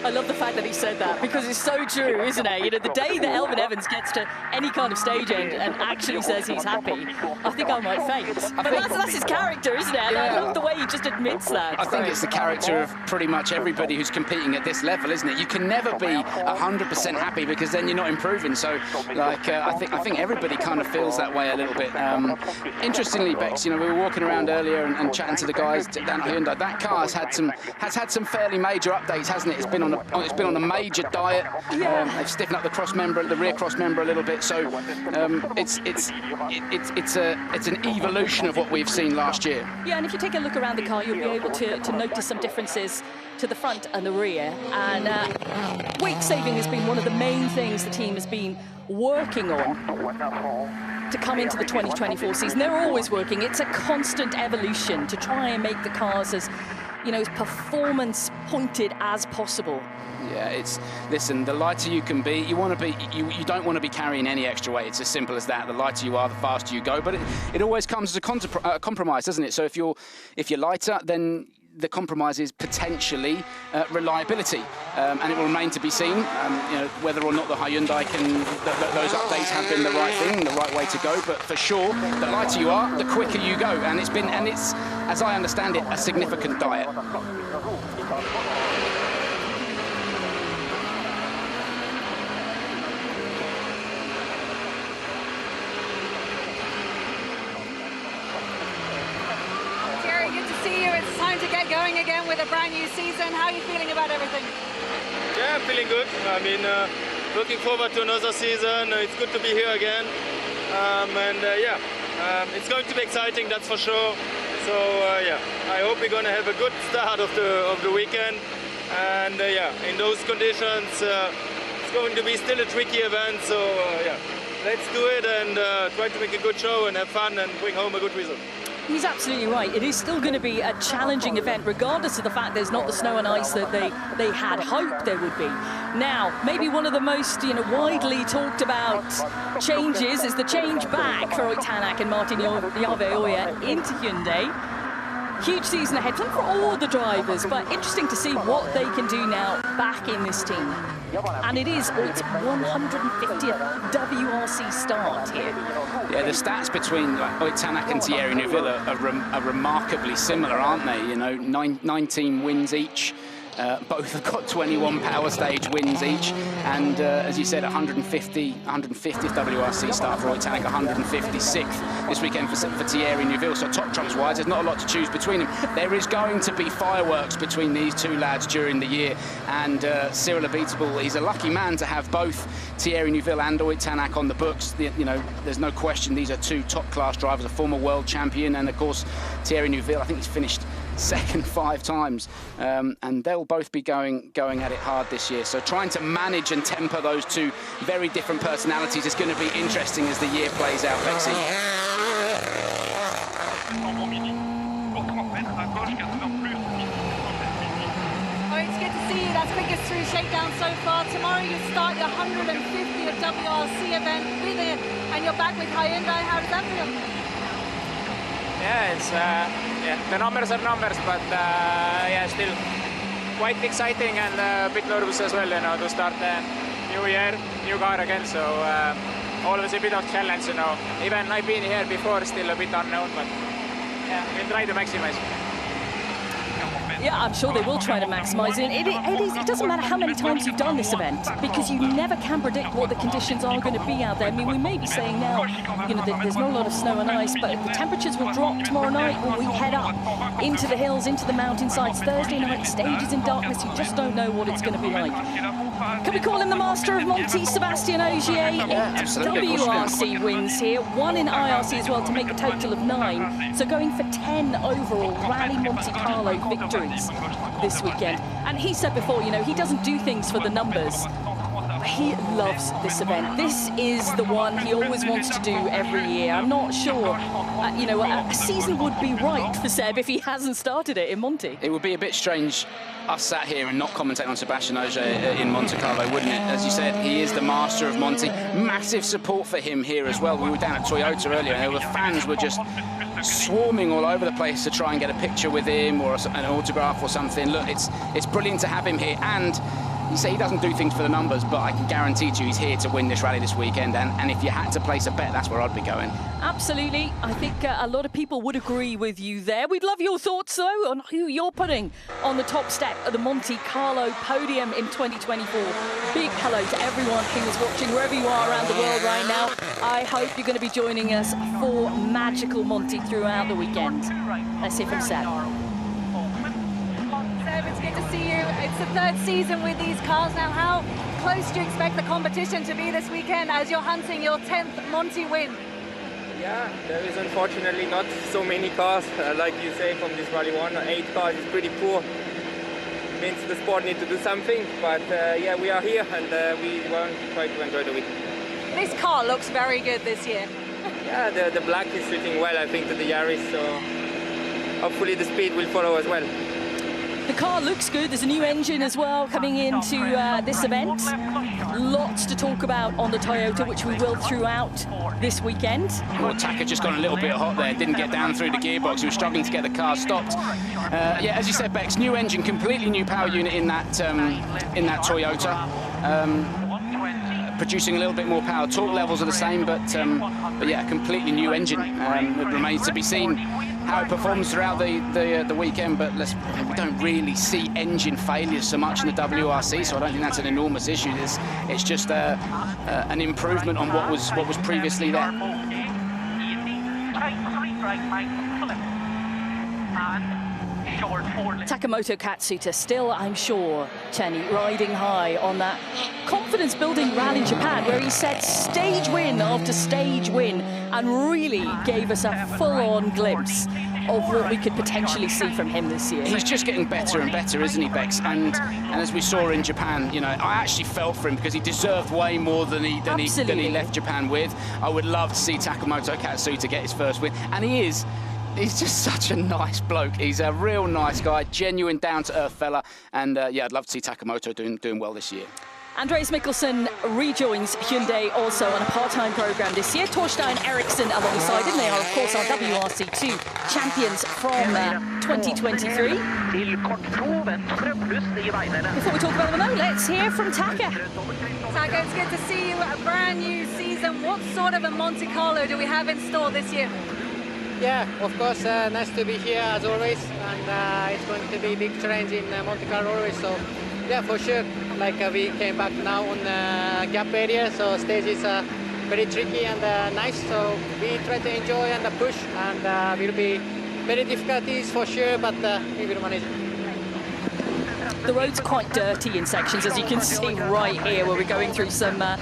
I love the fact that he said that, because it's so true, isn't it? You know, the day that Elfyn Evans gets to any kind of stage end and actually says he's happy, I think I might faint. But that's his character, isn't it? And I love the way he just admits that. I think it's the character of pretty much everybody who's competing at this level, isn't it? You can never be 100% happy, because then you're not improving. So, like, I think everybody kind of feels that way a little bit. Interestingly, Bex, you know, we were walking around earlier and chatting to the guys down at Hyundai. That car has had some fairly major updates, hasn't it? It's been on a major diet. They've stiffened up the rear cross member a little bit. So it's an evolution of what we've seen last year. Yeah, and if you take a look around the car, you'll be able to notice some differences to the front and the rear. And weight saving has been one of the main things the team has been working on to come into the 2024 season. They're always working. It's a constant evolution to try and make the cars as, you know, as performance pointed as possible. Yeah, listen, the lighter you can be, you don't want to be carrying any extra weight. It's as simple as that. The lighter you are, the faster you go. But it always comes as a compromise, doesn't it? So if you're lighter, then the compromise is potentially reliability, and it will remain to be seen, you know, whether or not the Hyundai those updates have been the right thing, the right way to go. But for sure, the lighter you are, the quicker you go, and it's, as I understand it, a significant diet. Going again with a brand new season. How are you feeling about everything? Yeah, I'm feeling good. I mean, looking forward to another season. It's good to be here again. It's going to be exciting, that's for sure. So yeah, I hope we're going to have a good start of the weekend. And in those conditions, it's going to be still a tricky event. So yeah, let's do it and try to make a good show and have fun and bring home a good result. He's absolutely right. It is still going to be a challenging event, regardless of the fact there's not the snow and ice that they had hoped there would be. Now, maybe one of the most, you know, widely talked about changes is the change back for Tanak and Martin Ogier into Hyundai. Huge season ahead for all the drivers, but interesting to see what they can do now back in this team. And it is its 150th WRC start here. Yeah, the stats between Tanak and Thierry Neuville are remarkably similar, aren't they? You know, 19 wins each. Both have got 21 power stage wins each, and as you said, 150th WRC start for Roy Tanak, 156th this weekend for Thierry Neuville. So top trumps wise, there's not a lot to choose between them. There is going to be fireworks between these two lads during the year, and Cyril Abiteboul, he's a lucky man to have both Thierry Neuville and Roy Tanak on the books. You know, there's no question these are two top class drivers, a former world champion, and of course Thierry Neuville, I think he's finished second 5 times, and they'll both be going at it hard this year. So trying to manage and temper those two very different personalities is going to be interesting as the year plays out, Bexy. Oh, it's good to see you. That's biggest through Shakedown so far. Tomorrow you start your 150th WRC event with it, and you're back with Hyundai. How does that feel? Yeah, it's the numbers are numbers, but yeah, still quite exciting and a bit nervous as well, you know, to start the new year, new car again. So always a bit of challenge, you know. Even I've been here before, still a bit unknown, but yeah, we'll try to maximize. Yeah, I'm sure they will try to maximise it. It doesn't matter how many times you've done this event, because you never can predict what the conditions are going to be out there. I mean, we may be saying now, you know, there's not a lot of snow and ice, but the temperatures will drop tomorrow night when we head up into the hills, into the mountainsides. Thursday night, stages in darkness. You just don't know what it's going to be like. Can we call him the master of Monte, Sebastien Ogier? Yeah, WRC wins here, 1 in IRC as well to make a total of 9. So going for 10 overall Rallye Monte-Carlo victories this weekend. And he said before, you know, he doesn't do things for the numbers. He loves this event. This is the one he always wants to do every year. I'm not sure, you know, a season would be right for Seb if he hasn't started it in Monte. It would be a bit strange us sat here and not commentating on Sebastien Ogier in Monte-Carlo, wouldn't it? As you said, he is the master of Monte. Massive support for him here as well. We were down at Toyota earlier, and the fans were just swarming all over the place to try and get a picture with him or an autograph or something. Look, it's brilliant to have him here, and you say he doesn't do things for the numbers, but I can guarantee to you he's here to win this rally this weekend. And if you had to place a bet, that's where I'd be going. Absolutely. I think a lot of people would agree with you there. We'd love your thoughts, though, on who you're putting on the top step of the Monte-Carlo podium in 2024. Big hello to everyone who is watching wherever you are around the world right now. I hope you're going to be joining us for magical Monte throughout the weekend. Let's hear from Seb. Seb, it's good to see you. It's the third season with these cars now. How close do you expect the competition to be this weekend as you're hunting your 10th Monte win? Yeah, there is unfortunately not so many cars. Like you say, from this Rally 1, 8 cars is pretty poor. Means the sport needs to do something, but yeah, we are here and we want to try to enjoy the week. This car looks very good this year. Yeah, the black is fitting well, I think, to the Yaris, so hopefully the speed will follow as well. The car looks good. There's a new engine as well coming into this event. Lots to talk about on the Toyota, which we will throughout this weekend. Well, Taka just got a little bit hot there, didn't get down through the gearbox. He was struggling to get the car stopped. Yeah, as you said, Bex, new engine, completely new power unit in that Toyota. Producing a little bit more power. Torque levels are the same, but yeah, completely new engine. It remains to be seen how it performs throughout the weekend, but we don't really see engine failures so much in the WRC, so I don't think that's an enormous issue. It's just an improvement on what was previously there. Takamoto Katsuta still, I'm sure, Chenny, riding high on that confidence-building Rally Japan, where he set stage win after stage win and really gave us a full-on glimpse of what we could potentially see from him this year. He's just getting better and better, isn't he, Bex? And as we saw in Japan, you know, I actually felt for him because he deserved way more than he left Japan with. I would love to see Takamoto Katsuta get his first win, and he is. He's just such a nice bloke. He's a real nice guy, genuine, down-to-earth fella. And yeah, I'd love to see Takamoto doing well this year. Andreas Mikkelsen rejoins Hyundai also on a part-time program this year. Torstein Eriksson alongside him. They are, of course, our WRC2 champions from 2023. Before we talk about them, though, let's hear from Taka. Taka, it's good to see you. A brand new season. What sort of a Monte-Carlo do we have in store this year? Yeah, of course, nice to be here as always, and it's going to be a big challenge in Monte-Carlo always, so yeah, for sure, like we came back now on gap area, so stage is very tricky and nice, so we try to enjoy and push, and will be very difficulties for sure, but we will manage it. The road's quite dirty in sections, as you can see right here, where we're going through some mud.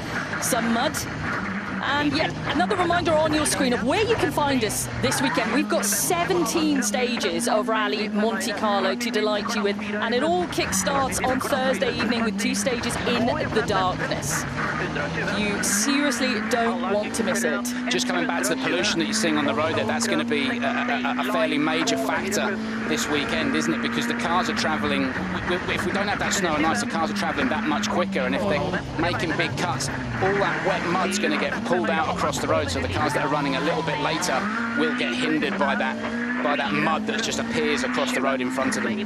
And yet, another reminder on your screen of where you can find us this weekend. We've got 17 stages of Rallye Monte-Carlo to delight you with, and it all kick-starts on Thursday evening with 2 stages in the darkness. You seriously don't want to miss it. Just coming back to the pollution that you're seeing on the road there, that's going to be a fairly major factor this weekend, isn't it? Because the cars are travelling, if we don't have that snow and ice, the cars are travelling that much quicker, and if they're making big cuts, all that wet mud's going to get pulled out across the road, so the cars that are running a little bit later will get hindered by that mud that just appears across the road in front of them.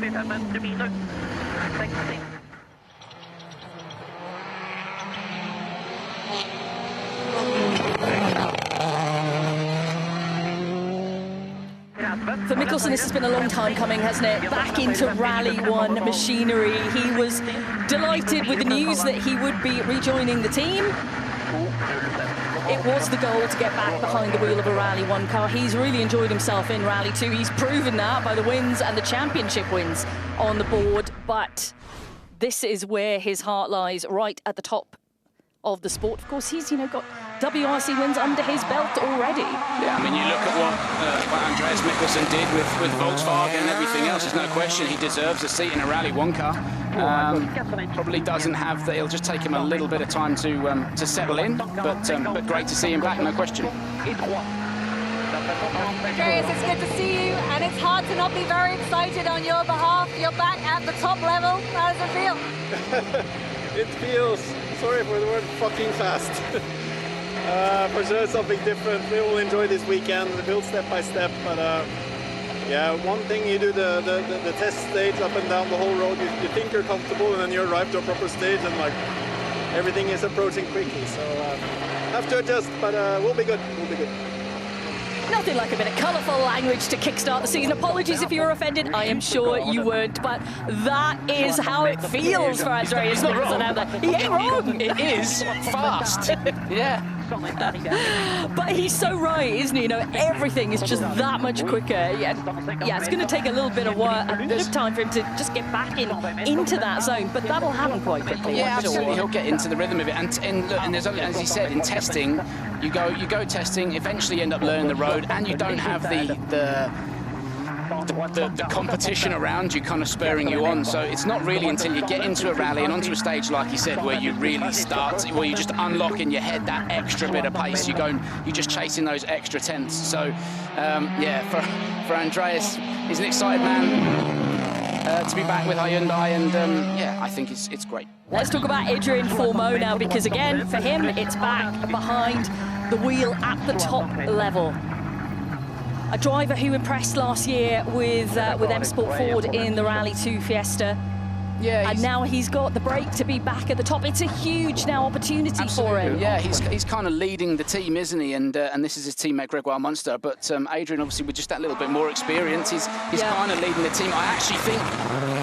For Mikkelsen, this has been a long time coming, hasn't it? Back into Rally 1 machinery. He was delighted with the news that he would be rejoining the team. It was the goal to get back behind the wheel of a Rally 1 car. He's really enjoyed himself in Rally 2. He's proven that by the wins and the championship wins on the board. But this is where his heart lies, right at the top of the sport. Of course, he's, got WRC wins under his belt already. Yeah, I mean, you look at what Andreas Mikkelsen did with Volkswagen and everything else. There's no question he deserves a seat in a Rally 1 car. Probably doesn't have that. It'll just take him a little bit of time to settle in, but great to see him back, no question. Andreas, it's good to see you, and it's hard to not be very excited on your behalf. You're back at the top level. How does it feel? It feels, sorry for the word, fucking fast. For sure something different. We will enjoy this weekend, build step by step, but Yeah, one thing you do the test stage up and down the whole road, you think you're comfortable, and then you arrive to a proper stage and like everything is approaching quickly. So have to adjust, but we'll be good. We'll be good. Nothing like a bit of colourful language to kickstart the season. Apologies if you were offended. I am sure you weren't, but that is how it feels for Andreas Mikkelsen out there. He ain't wrong. It is fast. Yeah. But he's so right, isn't he? You know, everything is just that much quicker. Yeah, it's going to take a little bit of work, a bit of time for him to just get back into that zone, but that'll happen quite quickly. Yeah, absolutely. He'll get into the rhythm of it. And look, and there's only, as he said, in testing, you go testing, eventually you end up learning the road, and you don't have the competition around you kind of spurring you on. So it's not really until you get into a rally and onto a stage, like you said, where you really start, where you just unlock in your head that extra bit of pace. You're just chasing those extra tenths. So yeah, for Andreas, he's an excited man to be back with Hyundai, and yeah, I think it's great. Let's talk about Adrian Formaux now, because again, for him, it's back behind the wheel at the top level. A driver who impressed last year with M Sport Ford in the Rally 2 Fiesta. Yeah, and now he's got the break to be back at the top. It's a huge now opportunity for him. Yeah, he's kind of leading the team, isn't he? And this is his teammate Grégoire Munster. But Adrian, obviously, with just that little bit more experience, he's kind of leading the team. I actually think,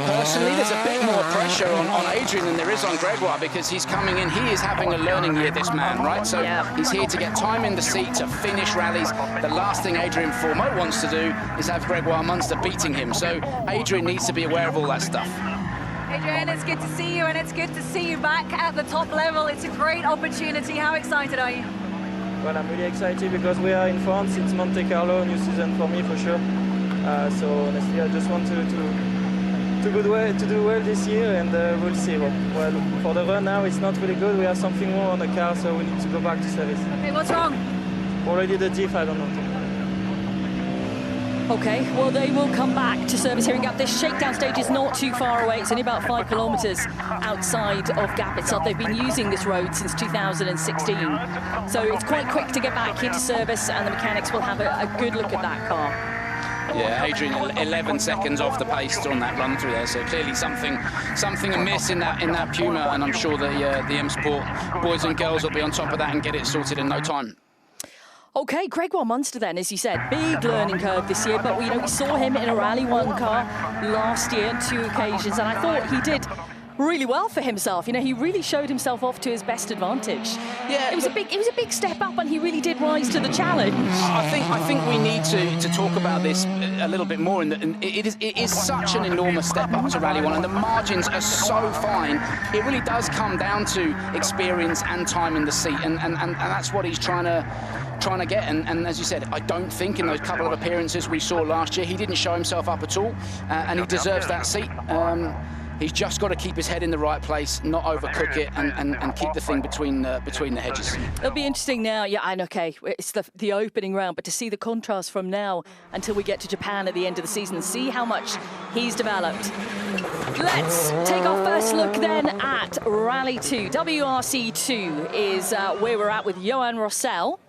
personally, there's a bit more pressure on Adrian than there is on Grégoire, because he's coming in. He is having a learning year, this man, right? So he's here to get time in the seat, to finish rallies. The last thing Adrian Formaux wants to do is have Grégoire Munster beating him. So Adrian needs to be aware of all that stuff. Adrian, it's good to see you, and it's good to see you back at the top level. It's a great opportunity. How excited are you? Well, I'm really excited because we are in France. It's Monte-Carlo, new season for me for sure. So honestly, I just want to do well this year, and we'll see. Well, for the run now, it's not really good. We have something more on the car, so we need to go back to service. Okay, what's wrong? Already the diff, I don't know. Okay, well, they will come back to service here in Gap. This shakedown stage is not too far away. It's only about 5 kilometres outside of Gap itself. They've been using this road since 2016. So it's quite quick to get back into service, and the mechanics will have a good look at that car. Yeah, Adrian 11 seconds off the pace on that run through there, so clearly something amiss in that Puma, and I'm sure the M Sport boys and girls will be on top of that and get it sorted in no time. Okay, Grégoire Munster then, as you said, big learning curve this year, but we saw him in a Rally 1 car last year on 2 occasions, and I thought he did really well for himself. He really showed himself off to his best advantage. Yeah, it was a big step up, and he really did rise to the challenge. I think we need to talk about this a little bit more. It is such an enormous step up to Rally 1, and the margins are so fine. It really does come down to experience and time in the seat, and that's what he's trying to get, and as you said, I don't think in those couple of appearances we saw last year he didn't show himself up at all, and he deserves that seat. He's just got to keep his head in the right place, not overcook it, and keep the thing between the hedges. It'll be interesting now. Yeah, and okay, it's the opening round, but to see the contrast from now until we get to Japan at the end of the season and see how much he's developed. Let's take our first look then at Rally 2. WRC 2 is where we're at with Johan Rosel.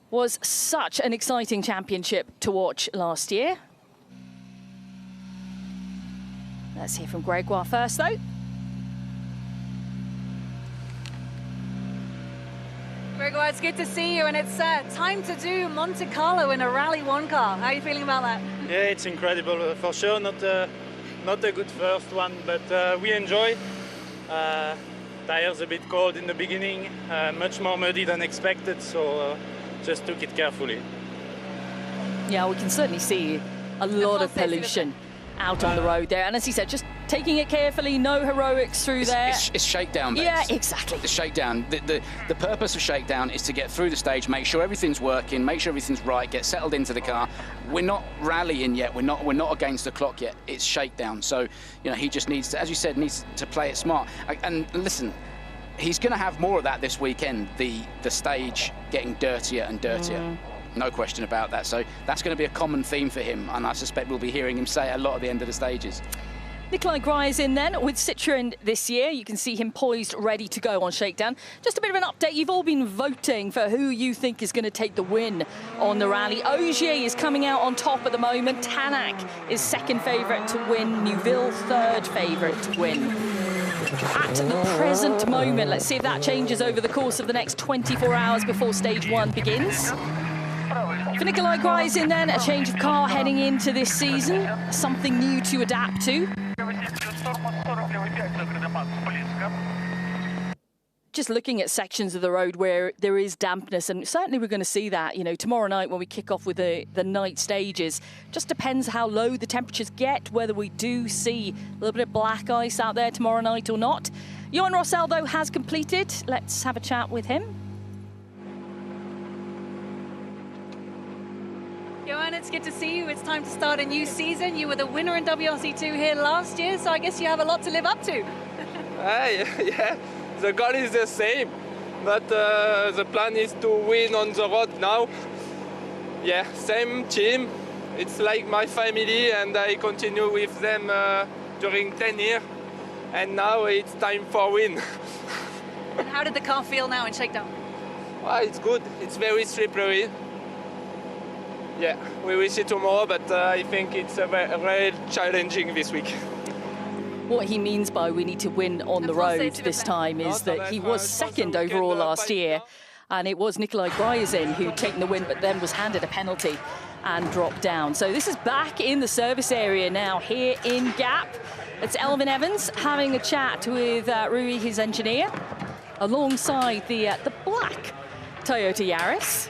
Was such an exciting championship to watch last year. Let's hear from Grégoire first, though. Grégoire, it's good to see you, and it's time to do Monte-Carlo in a Rally 1 car. How are you feeling about that? Yeah, it's incredible. For sure, not a good first one, but we enjoy. Tires a bit cold in the beginning, much more muddy than expected, so just took it carefully. Yeah, we can certainly see a lot of pollution out on the road there, and as he said, just taking it carefully, no heroics through there. It's shakedown, babes. Yeah, exactly. The shakedown. The purpose of shakedown is to get through the stage, make sure everything's working, make sure everything's right, get settled into the car. We're not rallying yet. We're not against the clock yet. It's shakedown. So he just needs to, as you said, needs to play it smart. And listen, he's going to have more of that this weekend. The stage getting dirtier and dirtier. No question about that. So that's going to be a common theme for him, and I suspect we'll be hearing him say it a lot at the end of the stages. Gryazin then with Citroen this year. You can see him poised, ready to go on Shakedown. Just a bit of an update. You've all been voting for who you think is going to take the win on the rally. Ogier is coming out on top at the moment. Tanak is second favourite to win. Neuville third favourite to win. At the present moment, let's see if that changes over the course of the next 24 hours before stage 1 begins. For Gryazin then, a change of car heading into this season. Something new to adapt to. Just looking at sections of the road where there is dampness, and certainly we're going to see that, you know, tomorrow night when we kick off with the night stages. Just depends how low the temperatures get, whether we do see a little bit of black ice out there tomorrow night or not. Rosel, though, has completed. Let's have a chat with him. Johan, it's good to see you. It's time to start a new season. You were the winner in WRC2 here last year, so I guess you have a lot to live up to. Yeah, the goal is the same, but the plan is to win on the road now. Yeah, same team. It's like my family, and I continue with them during 10 years, and now it's time for win. And how did the car feel now in Shakedown? It's good. It's very slippery. Yeah, we will see tomorrow, but I think it's very challenging this week. What he means by we need to win on the road this time is that he was second overall last year, and it was Gryazin who'd taken the win, but then was handed a penalty and dropped down. So this is back in the service area now here in Gap. It's Elvin Evans having a chat with Rui, his engineer, alongside the black Toyota Yaris.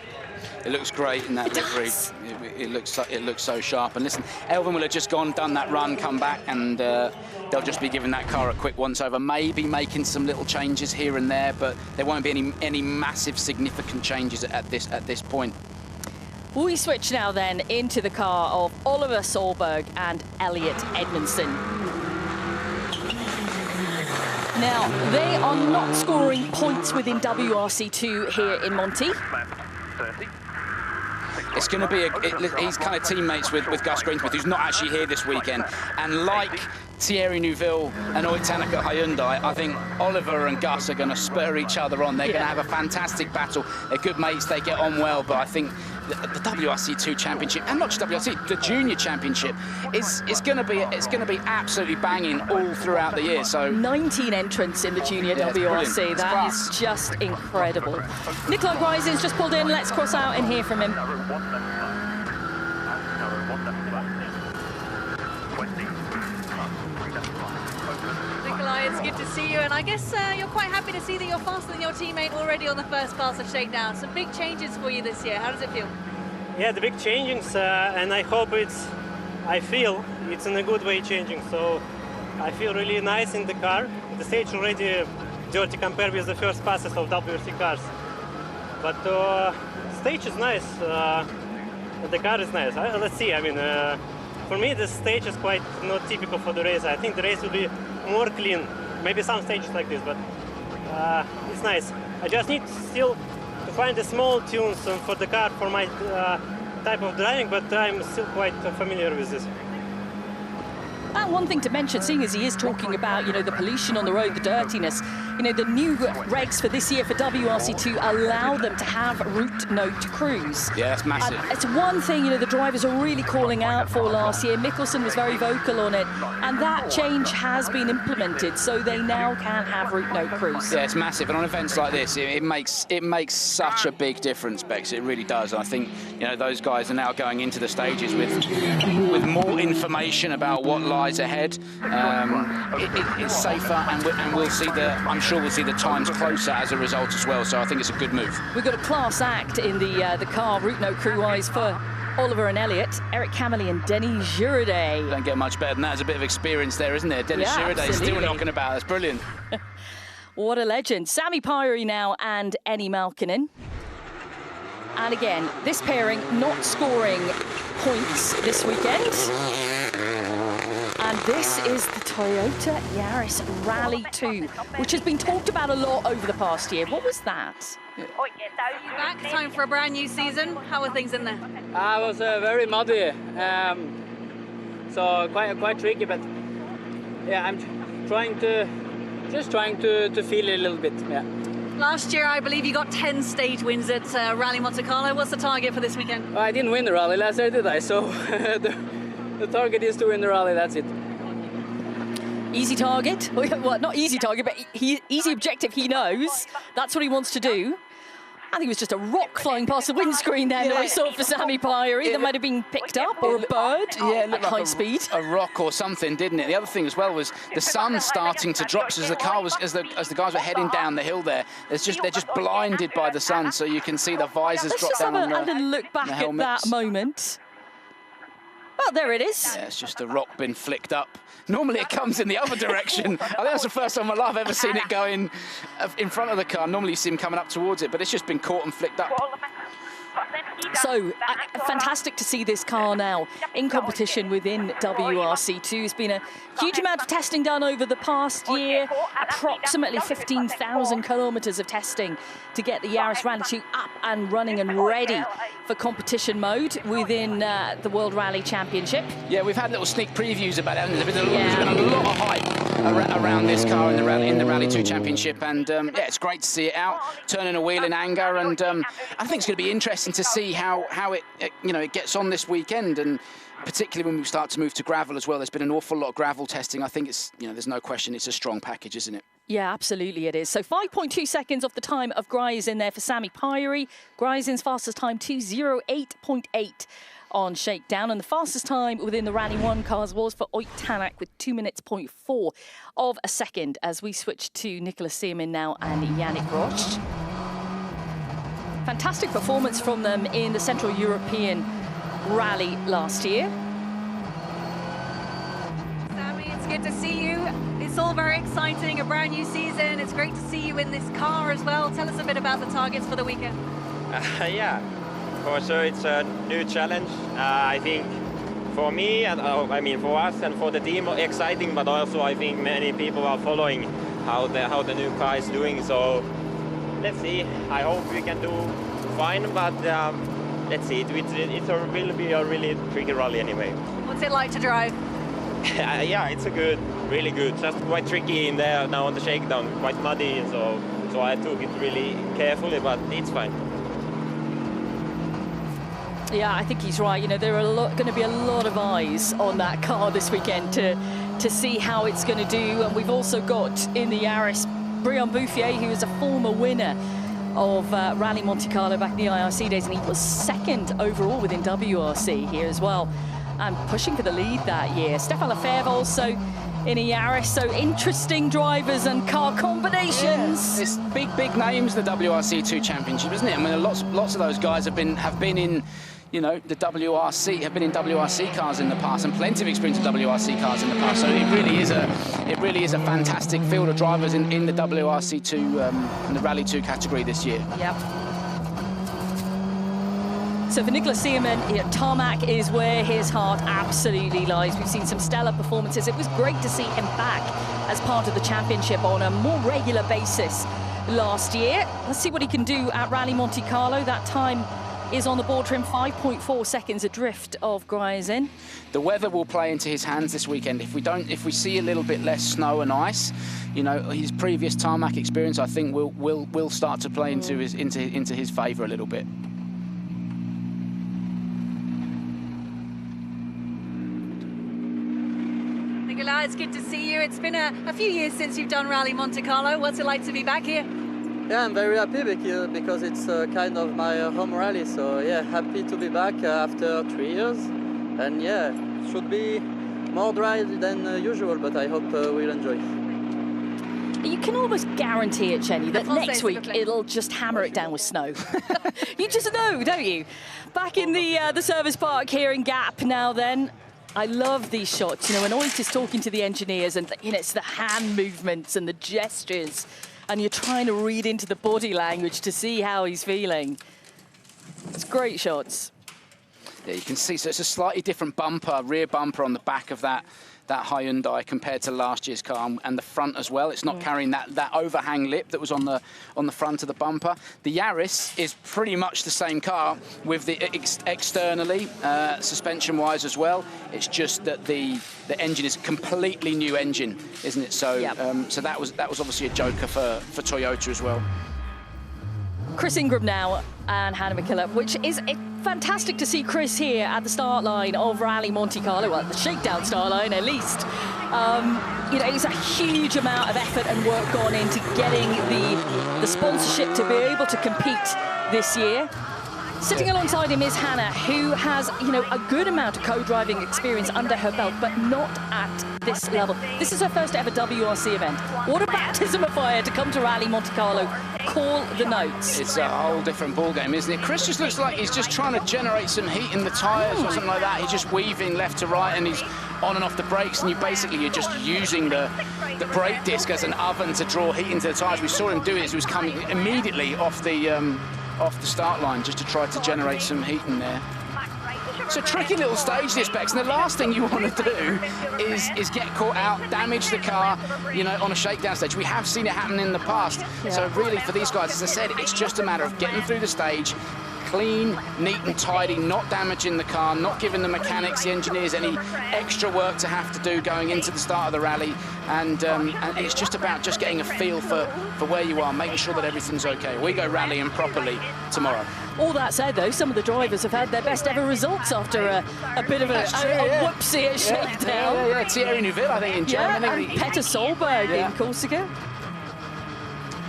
It looks great in that livery. It looks so sharp. And listen, Elvin will have just done that run, come back, and they'll just be giving that car a quick once-over, maybe making some little changes here and there, but there won't be any massive significant changes at this point. We switch now then into the car of Oliver Solberg and Elliot Edmondson. Now, they are not scoring points within WRC2 here in Monte. It's going to be he's kind of teammates with Gus Greensmith, who's not actually here this weekend. And like Thierry Neuville and Tanak at Hyundai, I think Oliver and Gus are going to spur each other on. They're going to have a fantastic battle. They're good mates, they get on well, but I think the WRC2 Championship, and not just WRC, the Junior Championship, is going to be absolutely banging all throughout the year. So 19 entrants in the Junior WRC. That is just incredible. Gryazin just pulled in. Let's cross out and hear from him. It's good to see you, and I guess you're quite happy to see that you're faster than your teammate already on the first pass of Shakedown. Some big changes for you this year. How does it feel? Yeah, the big changes, and I feel it's in a good way changing. So I feel really nice in the car. The stage already dirty compared with the first passes of WRC cars. But stage is nice. The car is nice. Let's see. I mean, for me, the stage is quite not typical for the race. I think the race will be more clean. Maybe some stages like this, but it's nice. I just need still to find the small tunes for the car for my type of driving, but I'm still quite familiar with this. And one thing to mention, seeing as he is talking about, you know, the pollution on the road, the dirtiness, you know, the new regs for this year for WRC2 allow them to have route note crews. Yeah, that's massive. And it's one thing, you know, the drivers are really calling out for last year. Mikkelsen was very vocal on it, and that change has been implemented, so they now can have route note crews. Yeah, it's massive, and on events like this, it makes such a big difference, Bex. It really does. I think, you know, those guys are now going into the stages with more information about what lies ahead. It's safer, and we'll see I'm sure we'll see the times closer as a result as well. So I think it's a good move. We've got a class act in the car route note crew-wise for Oliver and Elliot, Eric Camely and Denis Girardet. Don't get much better than that. There's a bit of experience there, isn't there? Denis Girardet still knocking about. That's brilliant. What a legend. Sami Pajari now and Eni Malkinen. And again, this pairing not scoring points this weekend. And this is the Toyota Yaris Rally 2, which has been talked about a lot over the past year. What was that? Back, time for a brand new season. How are things in there? It was very muddy, so quite tricky, but yeah, I'm trying to feel it a little bit. Yeah. Last year, I believe you got 10 stage wins at Rallye Monte-Carlo. What's the target for this weekend? I didn't win the rally last year, did I? So the target is to win the rally. That's it. Easy target? Well, not easy target, but easy objective. He knows that's what he wants to do. I think it was just a rock flying past the windscreen then that I saw for Sami Pajari. That might have been picked up, or a bird at high speed. A rock or something, didn't it? The other thing as well was the sun starting to drop. So as the car was, as the guys were heading down the hill there, they're just blinded by the sun. So you can see the visors drop down on the Let's just have a look back at that moment. Well, there it is. Yeah, it's just a rock been flicked up. Normally it comes in the other direction. I think that's the first time in my life I've ever seen it going in front of the car. Normally you see him coming up towards it, but it's just been caught and flicked up. So, fantastic to see this car now in competition within WRC2. It's been a huge amount of testing done over the past year, approximately 15,000 kilometres of testing to get the Yaris Rally 2 up and running and ready for competition mode within the World Rally Championship. Yeah, we've had little sneak previews about it. There's been a lot of hype around this car in the Rally 2 Championship, and yeah, it's great to see it out, turning a wheel in anger, and I think it's going to be interesting to see how it gets on this weekend, and particularly when we start to move to gravel as well. There's been an awful lot of gravel testing. I think it's, there's no question it's a strong package, isn't it? Yeah, absolutely it is. So 5.2 seconds off the time of Gryazin there for Sami Pajari. Gryazin's fastest time 2:08.8 on Shakedown, and the fastest time within the Rally 1 cars was for Tanak with 2 minutes 0.4 of a second, as we switch to Nicolas Ciamin now and Yannick Roche. Fantastic performance from them in the Central European Rally last year. Sami, it's good to see you. It's all very exciting, a brand new season. It's great to see you in this car as well. Tell us a bit about the targets for the weekend. Yeah, for sure it's a new challenge. I think for me, and I mean for us and for the team, exciting, but also I think many people are following how the new car is doing. So let's see. I hope we can do fine, but let's see. It will be a really tricky rally anyway. What's it like to drive? Yeah, it's really good. Just quite tricky in there now on the shakedown, quite muddy, so I took it really carefully, but it's fine. Yeah, I think he's right. There are going to be a lot of eyes on that car this weekend to see how it's going to do. And we've also got in the Yaris Brian Bouffier, who is a former winner of Rallye Monte-Carlo back in the IRC days, and he was second overall within WRC here as well, and pushing for the lead that year. Stefan Lefebvre also in a Yaris, so interesting drivers and car combinations. Yeah, it's big names, the WRC2 Championship, isn't it? I mean, lots of those guys have been in the WRC, have been in WRC cars in the past, and plenty of experience in WRC cars in the past. So it really is a fantastic field of drivers in the WRC2 and the Rally 2 category this year. Yep. So for Nicolas Ciamin, Tarmac is where his heart absolutely lies. We've seen some stellar performances. It was great to see him back as part of the championship on a more regular basis last year. Let's see what he can do at Rallye Monte-Carlo. That time is on the board for him, 5.4 seconds adrift of Gryazin. The weather will play into his hands this weekend. If we see a little bit less snow and ice, his previous tarmac experience, I think will start to play into his favour a little bit. Nicolas, it's good to see you. It's been a few years since you've done Rallye Monte-Carlo. What's it like to be back here? Yeah, I'm very happy because it's kind of my home rally. So yeah, happy to be back after 3 years. And yeah, should be more dry than usual, but I hope we'll enjoy. You can almost guarantee it, Jenny, that next week it'll just hammer it down with snow. You just know, don't you? Back in the service park here in Gap now then. I love these shots, when Oit is talking to the engineers, and it's the hand movements and the gestures, and you're trying to read into the body language to see how he's feeling. It's great shots. Yeah, you can see, so it's a slightly different bumper, rear bumper on the back of that Hyundai compared to last year's car, and the front as well. It's not carrying that overhang lip that was on the front of the bumper. The Yaris is pretty much the same car with the externally, suspension-wise as well. It's just that the engine is a completely new engine, isn't it? So so that was obviously a joker for Toyota as well. Chris Ingram now and Hannah McKillop, which is fantastic to see Chris here at the start line of Rallye Monte-Carlo, well, the Shakedown start line at least. You know, it's a huge amount of effort and work gone into getting the sponsorship to be able to compete this year. Sitting alongside him is Hannah, who has, you know, a good amount of co-driving experience under her belt, but not at this level. This is her first ever WRC event. What a baptism of fire to come to Rallye Monte-Carlo, call the notes. It's a whole different ballgame, isn't it? Chris just looks like he's just trying to generate some heat in the tyres or something like that. He's just weaving left to right and he's on and off the brakes, and you're just using the brake disc as an oven to draw heat into the tyres. We saw him do it as he was coming immediately off the start line just to try to generate some heat in there. It's a tricky little stage, this, Bex, and the last thing you want to do is get caught out, damage the car, you know, on a shakedown stage. We have seen it happen in the past. So really, for these guys, as I said, it's just a matter of getting through the stage, clean, neat and tidy, not damaging the car, not giving the mechanics, the engineers any extra work to have to do going into the start of the rally, and it's just about just getting a feel for where you are, making sure that everything's okay. We go rallying properly tomorrow. All that said, though, some of the drivers have had their best ever results after a bit of a whoopsie at Shakedown. Thierry Neuville, I think, in Germany. And Peter Solberg in Corsica.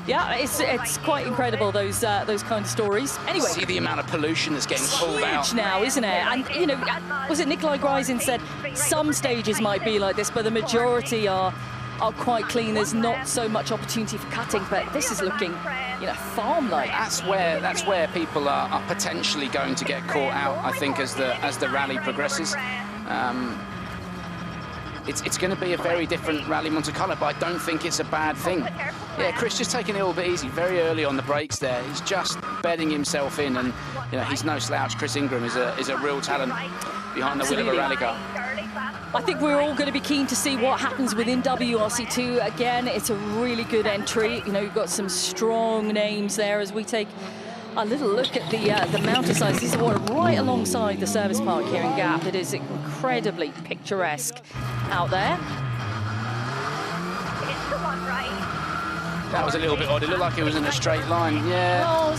Yeah, it's quite incredible, those kind of stories. Anyway, see the amount of pollution that's getting pulled out. It's huge now, isn't it? And you know, was it Nikolai Gryazin said some stages might be like this, but the majority are quite clean. There's not so much opportunity for cutting, but this is looking, you know, farm-like. That's where people are potentially going to get caught out, I think, as the rally progresses. It's going to be a very different Rallye Monte-Carlo, but I don't think it's a bad thing. Yeah, Chris just taking it a little bit easy, very early on the brakes there. He's just bedding himself in, and you know, he's no slouch. Chris Ingram is a real talent behind the wheel of a rally car. I think we're all going to be keen to see what happens within WRC2. Again, it's a really good entry. You know, you've got some strong names there as we take a little look at the mountain sides. These are right alongside the service park here in Gap. It is incredibly picturesque out there. That was a little bit odd. It looked like it was in a straight line. Yeah.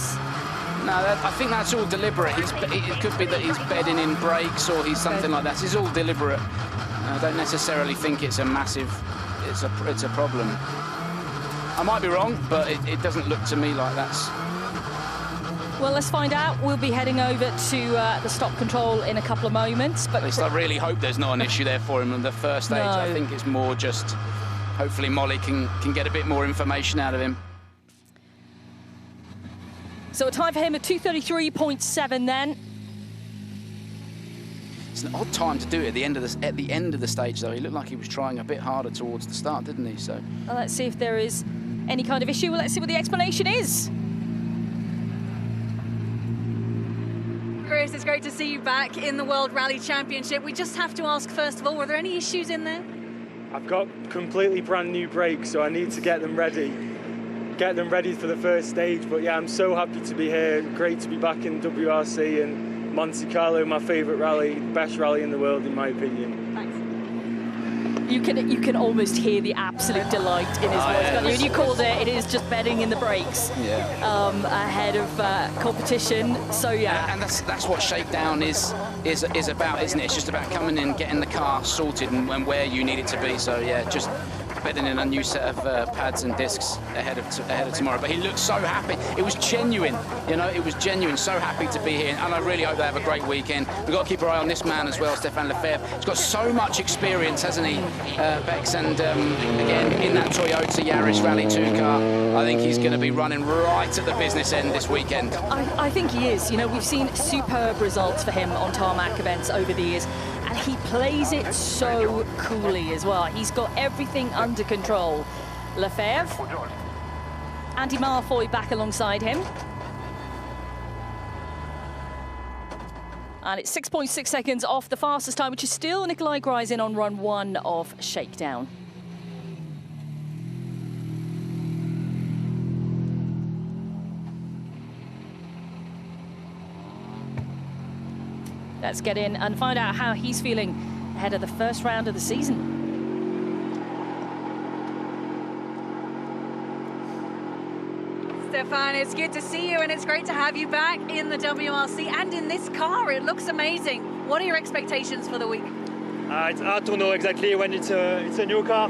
No, I think that's all deliberate. It could be that he's bedding in brakes or he's something like that. It's all deliberate. I don't necessarily think it's a massive, it's a problem. I might be wrong, but it doesn't look to me like that's... Well, let's find out. We'll be heading over to the stop control in a couple of moments. But at least I really hope there's not an issue there for him in the first stage. No. I think it's more just, hopefully Molly can get a bit more information out of him. So a time for him at 2:33.7 then. It's an odd time to do it at the end of the stage, though. He looked like he was trying a bit harder towards the start, didn't he? So well, let's see if there is any kind of issue. Well, let's see what the explanation is. Chris, it's great to see you back in the World Rally Championship. We just have to ask, first of all, were there any issues in there? I've got completely brand new brakes, so I need to get them ready for the first stage. But yeah, I'm so happy to be here. Great to be back in WRC, and Monte-Carlo, my favourite rally, best rally in the world, in my opinion. Thanks. You can almost hear the absolute delight in his voice. Yeah, you called it is just bedding in the brakes ahead of competition. So yeah, and that's what Shakedown is about, isn't it? It's just about coming in, getting the car sorted and where you need it to be. So yeah, just bedding in a new set of pads and discs ahead of tomorrow. But he looked so happy. It was genuine, you know. It was genuine. So happy to be here, and I really hope they have a great weekend. We've got to keep our eye on this man as well, Stefan Lefebvre. He's got so much experience, hasn't he, Bex? And again, in that Toyota Yaris Rally 2 car, I think he's going to be running right at the business end this weekend. I think he is. You know, we've seen superb results for him on tarmac events over the years. And he plays it so coolly as well. He's got everything under control. Lefebvre. Andy Malfoy back alongside him. And it's 6.6 seconds off the fastest time, which is still Nikolai Gryazin on run 1 of Shakedown. Let's get in and find out how he's feeling ahead of the first round of the season. Stefan, it's good to see you, and it's great to have you back in the WRC and in this car. It looks amazing. What are your expectations for the week? It's hard to know exactly when it's a new car,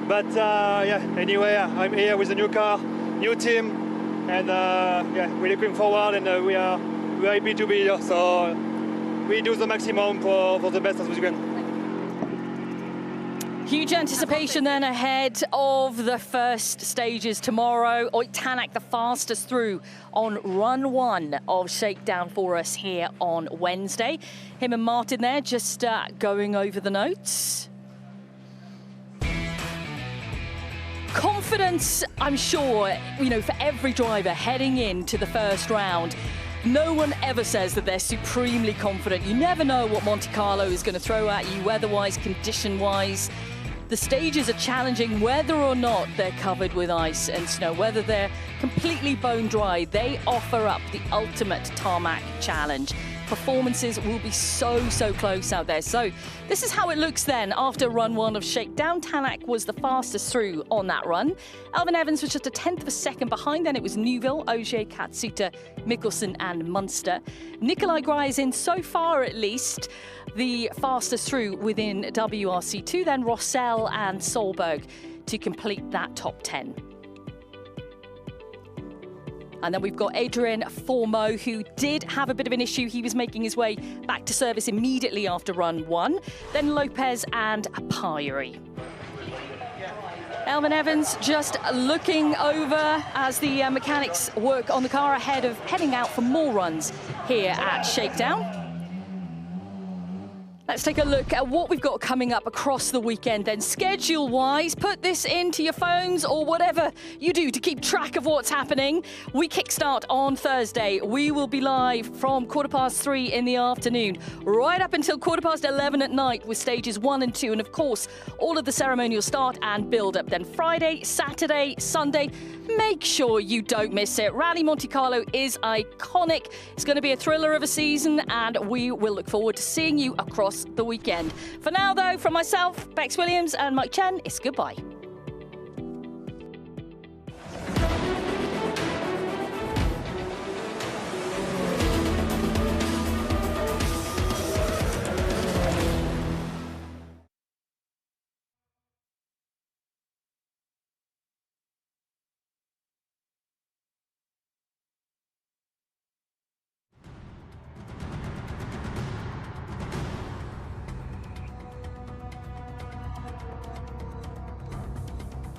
but yeah. Anyway, I'm here with a new car, new team, and yeah, we're looking forward, and we're happy to be here. So we do the maximum for the best as we can. Huge anticipation then ahead of the first stages tomorrow. Tanak, the fastest through on run 1 of Shakedown for us here on Wednesday. Him and Martin there just going over the notes. Confidence, I'm sure, for every driver heading into the first round. No one ever says that they're supremely confident. You never know what Monte-Carlo is going to throw at you, weather-wise, condition-wise. The stages are challenging whether or not they're covered with ice and snow, whether they're completely bone dry. They offer up the ultimate tarmac challenge. Performances will be so close out there. So this is how it looks then after run 1 of Shakedown. Tanak was the fastest through on that run. Elfyn Evans was just a 1/10 of a second behind. Then it was Neuville, Ogier, Katsuta, Mikkelsen and Munster. Nikolai Gryazin, so far at least, the fastest through within WRC2. Then Rosel and Solberg to complete that top 10. And then we've got Adrien Formaux, who did have a bit of an issue. He was making his way back to service immediately after run 1. Then Lopez and Pajari. Elfyn Evans just looking over as the mechanics work on the car ahead of heading out for more runs here at Shakedown. Let's take a look at what we've got coming up across the weekend then. Schedule-wise, put this into your phones or whatever you do to keep track of what's happening. We kickstart on Thursday. We will be live from 3:15 in the afternoon, right up until 11:15 at night with stages 1 and 2. And of course, all of the ceremonial start and build-up. Then Friday, Saturday, Sunday, make sure you don't miss it. Rallye Monte-Carlo is iconic. It's going to be a thriller of a season, and we will look forward to seeing you across the weekend. For now, though, from myself, Bex Williams and Mike Chen, it's goodbye.